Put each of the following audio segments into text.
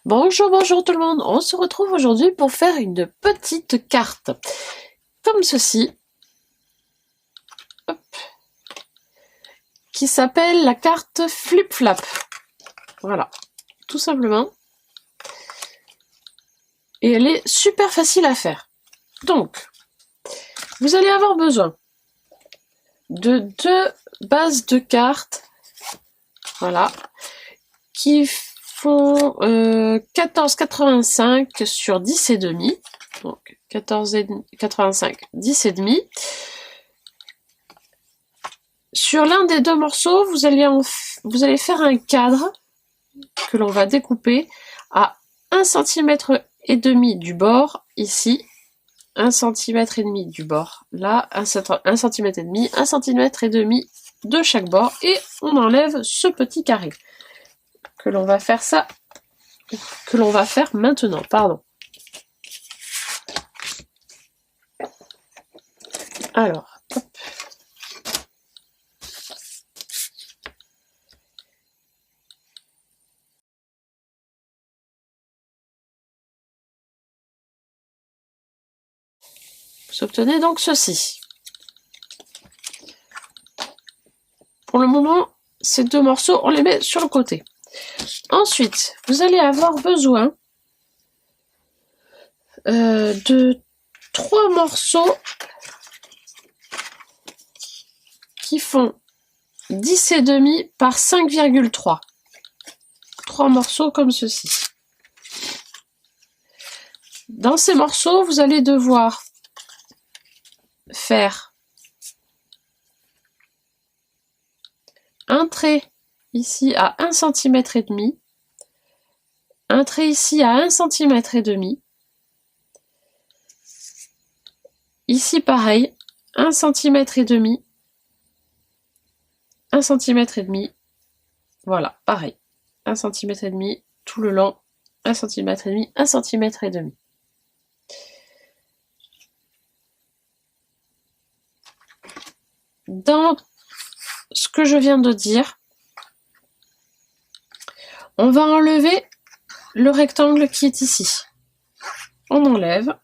Bonjour, bonjour tout le monde. On se retrouve aujourd'hui pour faire une petite carte. Comme ceci. Hop. Qui s'appelle la carte Flip Flap. Voilà. Tout simplement. Et elle est super facile à faire. Donc, vous allez avoir besoin de 2 bases de cartes. Voilà. Qui font 14,85 sur 10,5. Donc 14,85, 10,5. Sur l'un des 2 morceaux, vous allez faire un cadre que l'on va découper à 1,5 cm du bord, ici, 1,5 cm du bord, là, 1,5 cm, 1,5 cm de chaque bord, et on enlève ce petit carré. Que l'on va faire maintenant, pardon. Alors, hop. Vous obtenez donc ceci. Pour le moment, ces 2 morceaux, on les met sur le côté. Ensuite, vous allez avoir besoin de 3 morceaux qui font 10,5 par 5,3. 3 morceaux comme ceci. Dans ces morceaux, vous allez devoir faire un trait ici à 1,5 cm, un trait ici à 1,5 cm, ici pareil, 1,5 cm, 1,5 cm, voilà, pareil, 1,5 cm tout le long, 1,5 cm, 1,5 cm. Dans ce que je viens de dire, on va enlever le rectangle qui est ici. On enlève.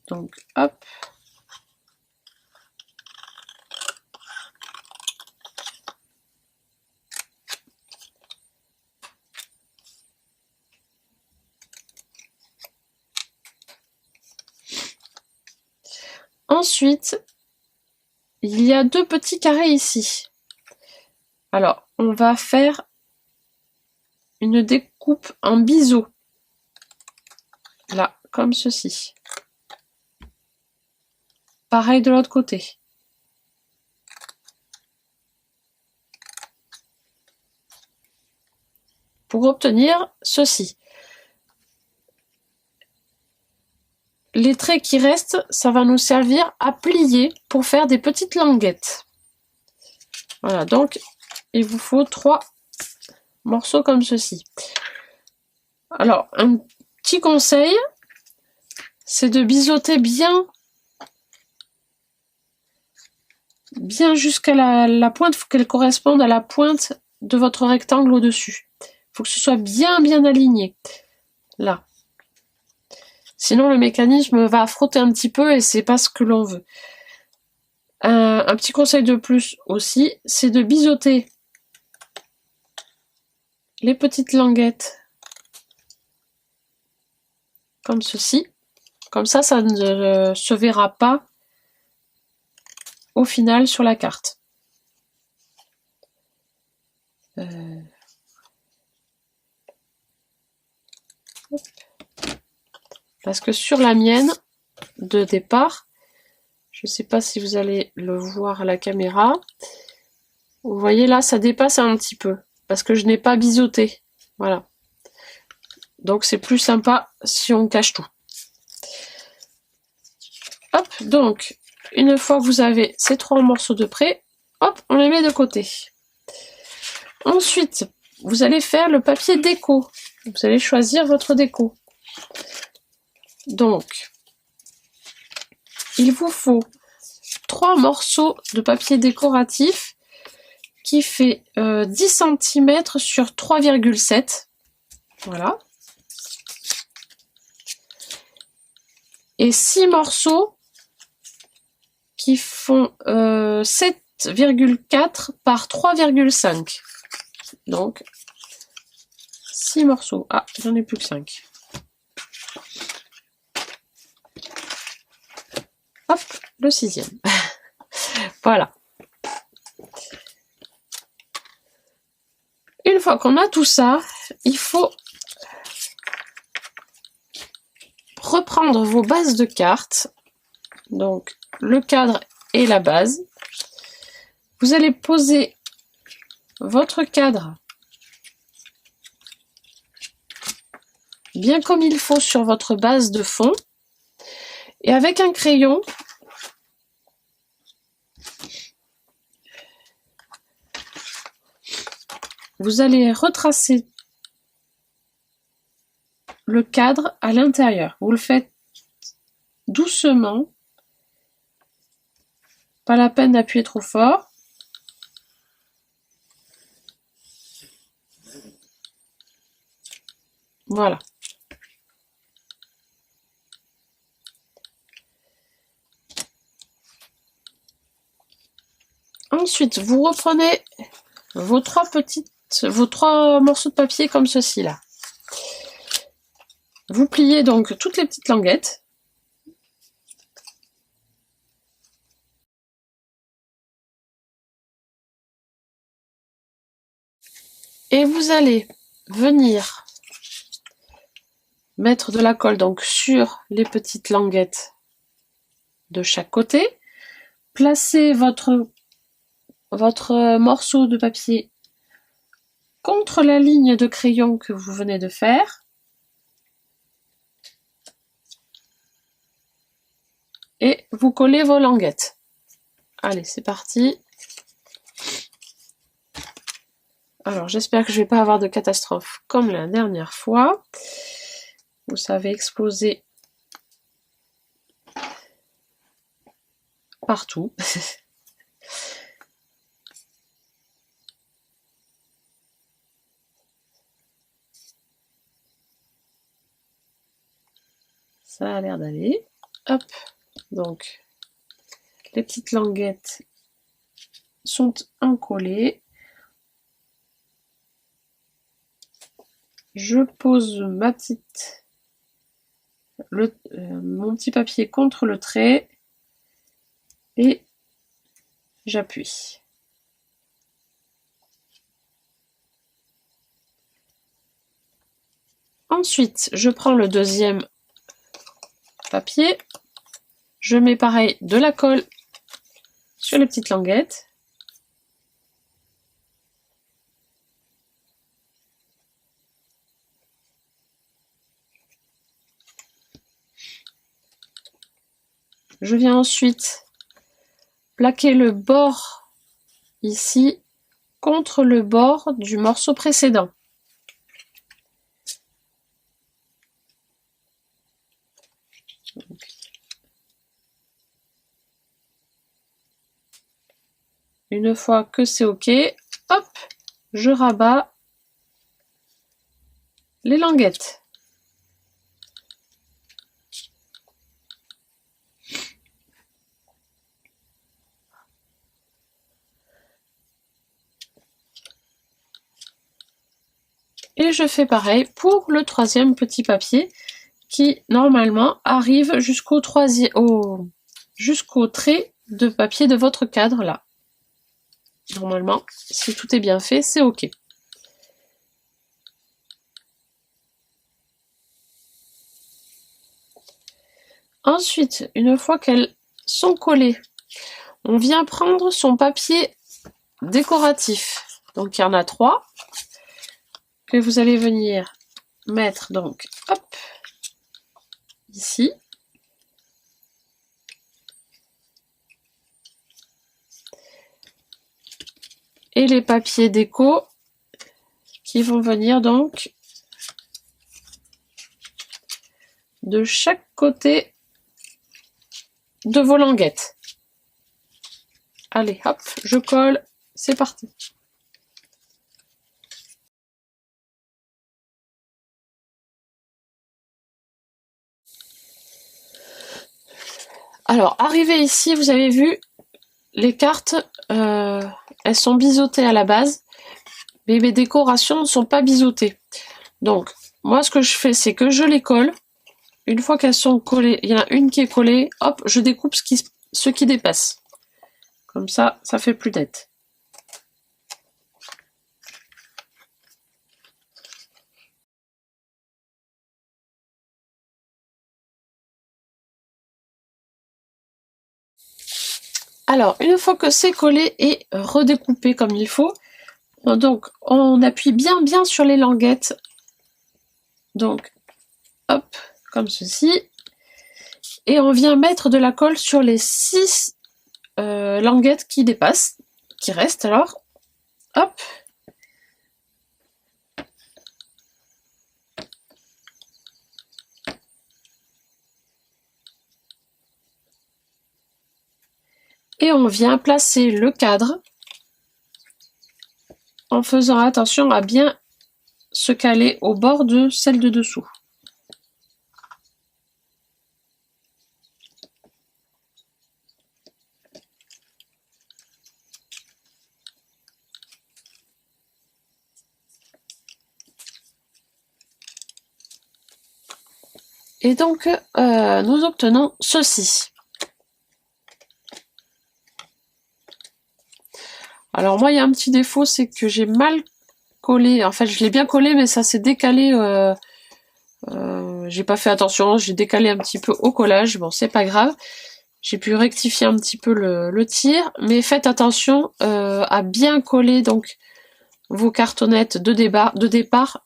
Donc, hop. Ensuite, il y a 2 petits carrés ici. Alors, on va faire une découpe en biseau. Là, comme ceci. Pareil de l'autre côté. Pour obtenir ceci. Les traits qui restent, ça va nous servir à plier pour faire des petites languettes. Voilà, donc il vous faut 3 morceaux comme ceci. Alors, un petit conseil, c'est de biseauter bien jusqu'à la pointe, il faut qu'elle corresponde à la pointe de votre rectangle au-dessus. Il faut que ce soit bien aligné. Là. Sinon, le mécanisme va frotter un petit peu et c'est pas ce que l'on veut. Un petit conseil de plus aussi, c'est de biseauter les petites languettes comme ceci. Comme ça, ça ne se verra pas au final sur la carte. Parce que sur la mienne de départ, je ne sais pas si vous allez le voir à la caméra, vous voyez là, ça dépasse un petit peu, parce que je n'ai pas biseauté. Voilà. Donc c'est plus sympa si on cache tout. Hop, donc, une fois que vous avez ces 3 morceaux de près, hop, on les met de côté. Ensuite, vous allez faire le papier déco. Vous allez choisir votre déco. Donc, il vous faut 3 morceaux de papier décoratif qui fait 10 cm sur 3,7. Voilà. Et 6 morceaux qui font 7,4 par 3,5. Donc, 6 morceaux. Ah, j'en ai plus que 5. Hop, le 6e. Voilà. Une fois qu'on a tout ça, il faut reprendre vos bases de cartes. Donc, le cadre et la base. Vous allez poser votre cadre bien comme il faut sur votre base de fond. Et avec un crayon, vous allez retracer le cadre à l'intérieur. Vous le faites doucement. Pas la peine d'appuyer trop fort. Voilà. Ensuite, vous reprenez vos trois morceaux de papier comme ceci là. Vous pliez donc toutes les petites languettes. Et vous allez venir mettre de la colle donc sur les petites languettes de chaque côté. Placez votre morceau de papier contre la ligne de crayon que vous venez de faire. Et vous collez vos languettes. Allez, c'est parti. Alors, j'espère que je ne vais pas avoir de catastrophe comme la dernière fois. Vous savez exploser partout. Ça a l'air d'aller. Hop. Donc, les petites languettes sont encollées. Je pose mon petit papier contre le trait et j'appuie. Ensuite, je prends le deuxième papier, je mets pareil de la colle sur les petites languettes. Je viens ensuite plaquer le bord ici contre le bord du morceau précédent. Une fois que c'est OK, hop, je rabats les languettes. Et je fais pareil pour le troisième petit papier qui normalement arrive jusqu'au trait de papier de votre cadre là. Normalement, si tout est bien fait, c'est OK. Ensuite, une fois qu'elles sont collées, on vient prendre son papier décoratif. Donc il y en a 3 que vous allez venir mettre donc hop ici. Et les papiers déco qui vont venir donc de chaque côté de vos languettes. Allez, hop, je colle, c'est parti. Alors, arrivé ici, vous avez vu, les cartes, elles sont biseautées à la base, mais mes décorations ne sont pas biseautées. Donc, moi, ce que je fais, c'est que je les colle. Une fois qu'elles sont collées, il y en a une qui est collée, hop, je découpe ce qui dépasse. Comme ça, ça fait plus net. Alors, une fois que c'est collé et redécoupé comme il faut, donc on appuie bien sur les languettes. Donc, hop, comme ceci. Et on vient mettre de la colle sur les 6 languettes qui dépassent, qui restent alors. Hop. Et on vient placer le cadre en faisant attention à bien se caler au bord de celle de dessous. Et donc, nous obtenons ceci. Alors moi, il y a un petit défaut, c'est que j'ai mal collé. En fait, je l'ai bien collé, mais ça s'est décalé. J'ai pas fait attention, j'ai décalé un petit peu au collage. Bon, c'est pas grave. J'ai pu rectifier un petit peu le tir, mais faites attention à bien coller donc vos cartonnettes de départ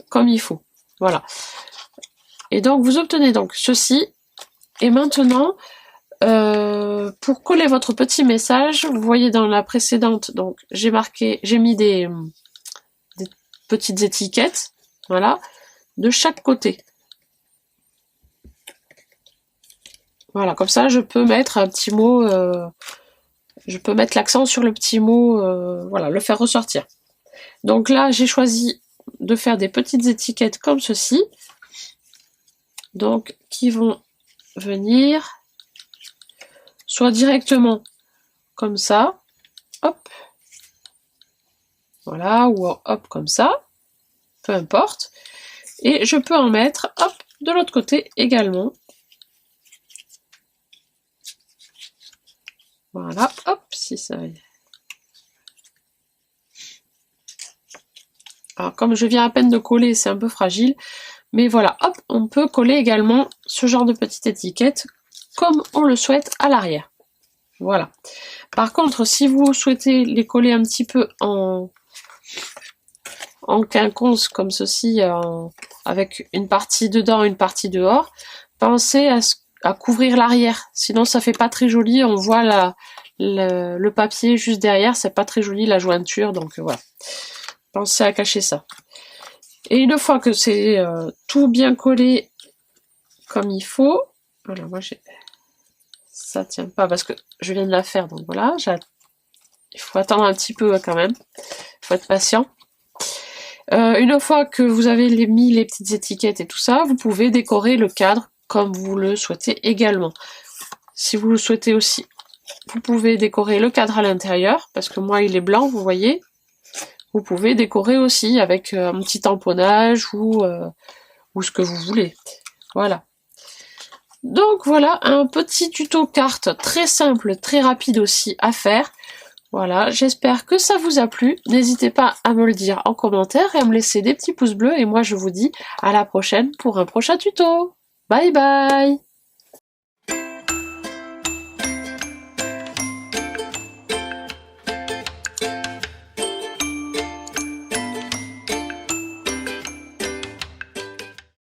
comme il faut. Voilà. Et donc vous obtenez donc ceci. Et maintenant, pour coller votre petit message, vous voyez dans la précédente, donc j'ai mis des petites étiquettes, voilà, de chaque côté. Voilà, comme ça je peux mettre un petit mot, je peux mettre l'accent sur le petit mot, voilà, le faire ressortir. Donc là, j'ai choisi de faire des petites étiquettes comme ceci, donc qui vont venir soit directement comme ça, hop, voilà, ou hop comme ça, peu importe, et je peux en mettre, hop, de l'autre côté également. Voilà, hop, si ça... Alors, comme je viens à peine de coller, c'est un peu fragile, mais voilà, hop, on peut coller également ce genre de petite étiquette comme on le souhaite à l'arrière. Voilà. Par contre, si vous souhaitez les coller un petit peu en quinconce comme ceci, avec une partie dedans, une partie dehors, pensez à couvrir l'arrière, sinon ça fait pas très joli, on voit le papier juste derrière, c'est pas très joli la jointure, donc voilà. Pensez à cacher ça. Et une fois que c'est tout bien collé comme il faut, voilà, moi ça tient pas parce que je viens de la faire, donc voilà, il faut attendre un petit peu quand même, il faut être patient. Une fois que vous avez mis les petites étiquettes et tout ça, vous pouvez décorer le cadre comme vous le souhaitez également. Si vous le souhaitez aussi, vous pouvez décorer le cadre à l'intérieur, parce que moi il est blanc, vous voyez. Vous pouvez décorer aussi avec un petit tamponnage ou ce que vous voulez. Voilà. Donc voilà, un petit tuto carte très simple, très rapide aussi à faire. Voilà, j'espère que ça vous a plu. N'hésitez pas à me le dire en commentaire et à me laisser des petits pouces bleus. Et moi, je vous dis à la prochaine pour un prochain tuto. Bye bye!